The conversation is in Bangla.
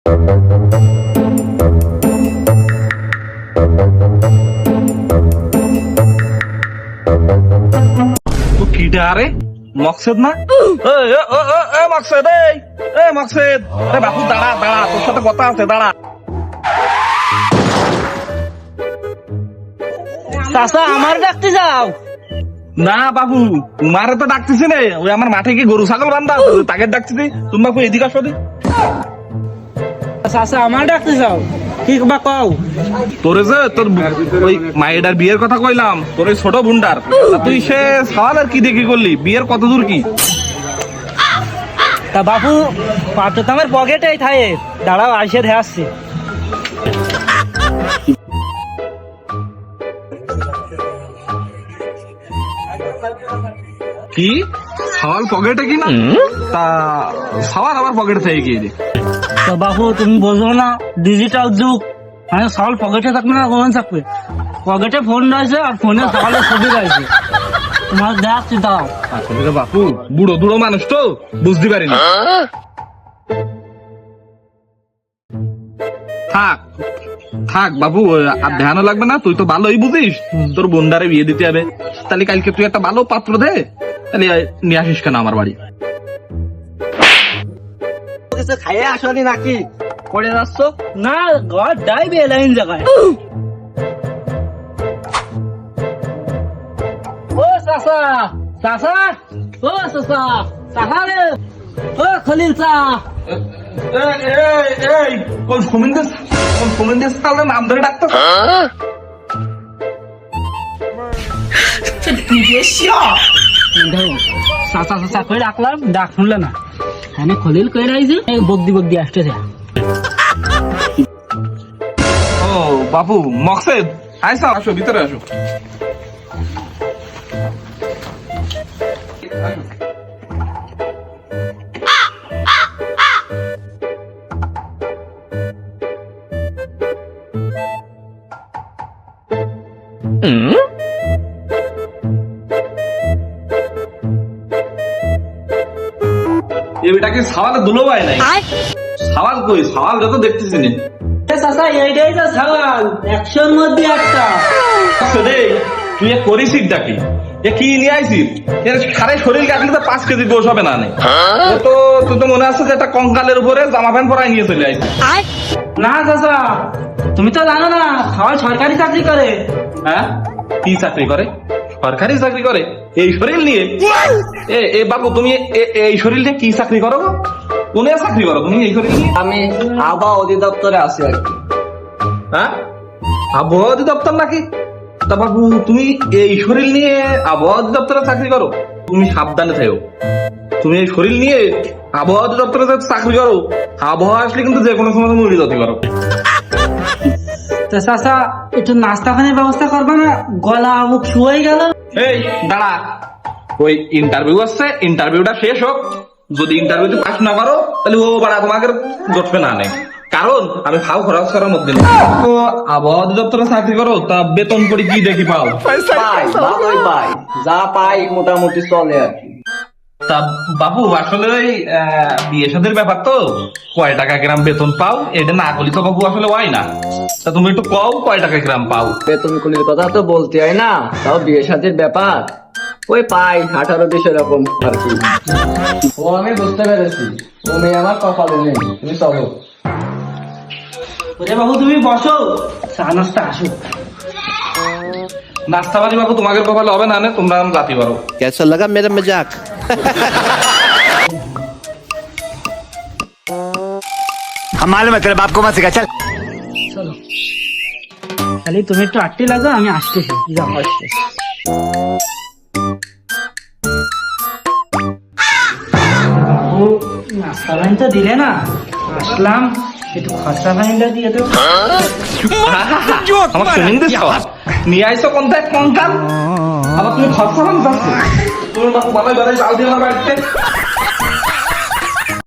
আরে মকসেদ না? মকসেদ, মকসেদ, বাপু দাঁড়া দাঁড়া, তোর সাথে কথা আছে, দাঁড়া। চাচা আমার ডাকতে যাও? না বাবু, তোমারে তো ডাকতেছি না, ওই আমার মাঠে কি গরু ছাগল বান্ধা, তাকে ডাকতেছি। তুমি বাপু এদিকে আসো। চাচা আমার ডাকতে যাও? কি বা কও? তোরে যে তোর ওই মায়ের বিয়ের কথা কইলাম, তোর ওই ছোট বুন্ডার, তুই সে সওয়াল আর কি দেখি করলি? বিয়ের কত দূর কি? তা বাপু পাত্র তো আমার পকেটেই থাকে, দাঁড়াও আসে ধে আসছি। কি সওয়াল পকেটে কি না? তা সওয়াল আমার পকেটে থেকে গিয়ে দে। তো বাপু তুমি বোঝো না, ডিজিটাল যুগ, মানে সওয়াল পকেটে থাকবে না, কোন থাকবে? পকেটে ফোন রয়েছে আর ফোনে সওয়ালের ছবি রয়েছে, তোমার দেখছি। দাও আসলে বাপু বুড়ো বুড়ো মানুষ তো বুঝতে পারি না। থাক থাক বাবু, আর ধ্যানও লাগবে না, তুই তো ভালোই বুঝিস। তোর বোনদারে বিয়ে দিতে হবে, তাহলে কালকে তুই একটা ভালো পাত্র দে, তাহলে নিয়ে আসিস কেন আমার বাড়ি? খাইয়ে আসনি নাকি? করে যাচ্ছ না? ঘর যাইবে লাইন জায়গায়। ও চাচা, চাচা, ও চাচা, চাচা রে, ও খলিল চা। কোন সুমিন্দের তাহলে নাম ধরে ডাকতো? চাচা চাচা করে ডাকলাম, ডাক শুনলে না। আমি খলিল কই রাইছি, বগদি বগদি আসতেছে। ও বাবু মকসেদ, আইসা আসো, ভিতরে আসো। এটাকে সওয়ালে দুলো পায় নাই। সওয়াল কই? সওয়াল যত দেখতেছি না। চাচা এইটাই তো সওয়াল, 100-র মধ্যে একটা। তুই করিসিসটা কি? এ কি নিয়ে আইসিস? এর সারা শরীর কাটলে তো 5 কেজি গোশ হবে না। তো তুই তো মনে আছে যে একটা কঙ্কালের উপরে জামা প্যান্ট পরাই নিয়ে চলে আইসিস। না চাচা, তুমি তো জানো না সওয়াল সরকারি চাকরি করে। হ্যাঁ, কি চাকরি করে? সরকারি চাকরি করে এই শরীর নিয়ে? এ বাবু, তুমি এই শরীর নিয়ে কি চাকরি করো? কোনে চাকরি করো তুমি এই শরীর নিয়ে? আমি আবহাওয়া অধিদপ্তরে আছি আর কি। হ্যাঁ, আবহাওয়া অধিদপ্তর নাকি? তা বাবু তুমি এই শরীর নিয়ে আবহাওয়া অধিদপ্তরে চাকরি করো? তুমি সাবধানে থাকো। তুমি এই শরীর নিয়ে আবহাওয়া অধিদপ্তরে চাকরি করো, আবহাওয়া আসলে কিন্তু যে কোনো সময় মরে যেতে পারো। তো চাচা একটু নাস্তা পানির ব্যবস্থা করবে না? গলা মুখ শুয়ে গেল। এই দাঁড়া, ওই ইন্টারভিউ আসছে, ইন্টারভিউটা শেষ হোক। যদি ইন্টারভিউতে পাস না করো তাহলে ও বাড়া তোমাকে গঠবে না নেই, কারণ আমি খাও খরচ করার মধ্যে না। তো আবহাওয়া অধিদপ্তরে চাকরি করো, তা বেতন করে কি দেখি পাও? পাই, ভালোই পাই, যা পাই মোটামুটি চলে আর কি। তা বাবু আসলে ওই বিয়ে শাদীর ব্যাপার তো, কয় টাকা গ্রাম বেতন পাও এটা না বলি তো বাবু আসলে হয় না। তা তুমি একটু কও কয় টাকা গ্রাম পাও? বেতন কুলির কথা তো বলতে হয় না, তাও বিয়ে শাদীর ব্যাপার, ওই পাই 18-20 এরকম আর কি। ও আমি বুঝতে পেরেছি, তুমি আমার কপালে নেই, তুমি চলো। বাবু তুমি বসো, চা নাস্তা আসো। নাস্তা বাজি বাবু তোমাদের কপালে হবে না, তোমরা জাতি পারো। कैसा लगा मेरा मजाक? हम मालूम है तेरे बाप को मत सिखा, चल। চলো খালি তুমি একটু আটটি লাগো, আমি আসতেছি। যাও আসতে। বাবু নাস্তা পানি তো দিলে না, আসলাম একটু খরচা পানিটা দিয়ে দেবো। আমার সুমিন্দের সওয়াল নিয়ে আইসো কোন থেকে কঙ্কাল, আবার তুমি খরচা পান পাচ্ছ? তুমি বাবু বালাই বালাই চাল দিয়ে আমার বাড়িতে